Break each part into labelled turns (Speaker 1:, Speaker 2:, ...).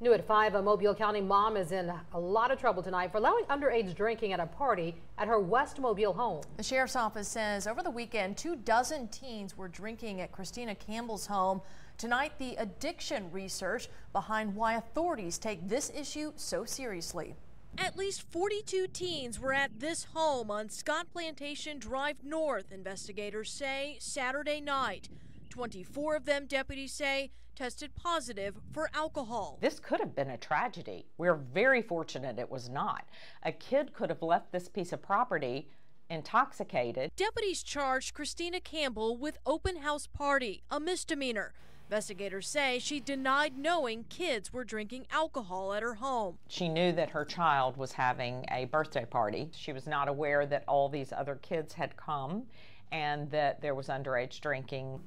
Speaker 1: New at 5, a Mobile County mom is in a lot of trouble tonight for allowing underage drinking at a party at her West Mobile home.
Speaker 2: The sheriff's office says over the weekend, 24 teens were drinking at Christina Campbell's home. Tonight, the addiction research behind why authorities take this issue so seriously.
Speaker 3: At least 42 teens were at this home on Scott Plantation Drive North, investigators say, Saturday night. 24 of them, deputies say, tested positive for alcohol.
Speaker 4: This could have been a tragedy. We're very fortunate it was not. A kid could have left this piece of property intoxicated.
Speaker 3: Deputies charged Christina Campbell with open house party, a misdemeanor. Investigators say she denied knowing kids were drinking alcohol at her home.
Speaker 4: She knew that her child was having a birthday party. She was not aware that all these other kids had come and that there was underage drinking.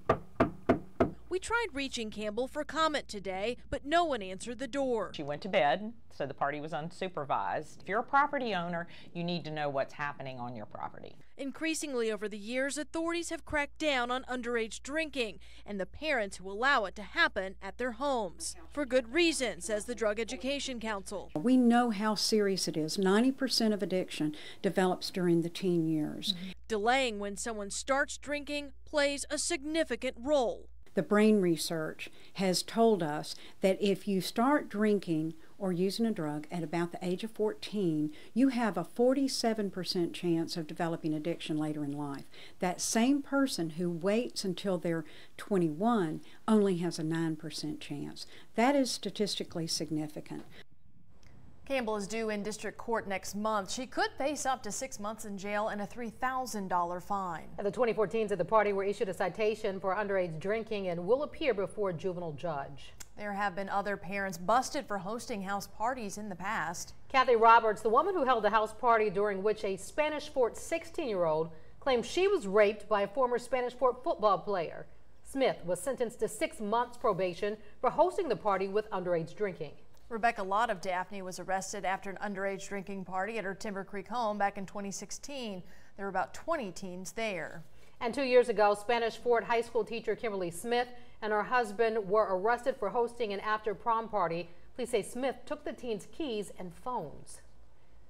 Speaker 3: We tried reaching Campbell for comment today, but no one answered the door.
Speaker 4: She went to bed, so the party was unsupervised. If you're a property owner, you need to know what's happening on your property.
Speaker 3: Increasingly over the years, authorities have cracked down on underage drinking and the parents who allow it to happen at their homes. For good reason, says the Drug Education Council.
Speaker 5: We know how serious it is. 90% of addiction develops during the teen years.
Speaker 3: Delaying when someone starts drinking plays a significant role.
Speaker 5: The brain research has told us that if you start drinking or using a drug at about the age of 14, you have a 47% chance of developing addiction later in life. That same person who waits until they're 21 only has a 9% chance. That is statistically significant.
Speaker 2: Campbell is due in district court next month. She could face up to 6 months in jail and a $3,000 fine.
Speaker 1: The 24 teens at the party were issued a citation for underage drinking and will appear before a juvenile judge.
Speaker 2: There have been other parents busted for hosting house parties in the past.
Speaker 1: Kathy Roberts, the woman who held a house party during which a Spanish Fort 16-year-old claimed she was raped by a former Spanish Fort football player. Smith was sentenced to 6 months probation for hosting the party with underage drinking.
Speaker 2: Rebecca Lott of Daphne was arrested after an underage drinking party at her Timber Creek home back in 2016. There were about 20 teens there.
Speaker 1: And 2 years ago, Spanish Fort high school teacher Kimberly Smith and her husband were arrested for hosting an after-prom party. Police say Smith took the teens' keys and phones.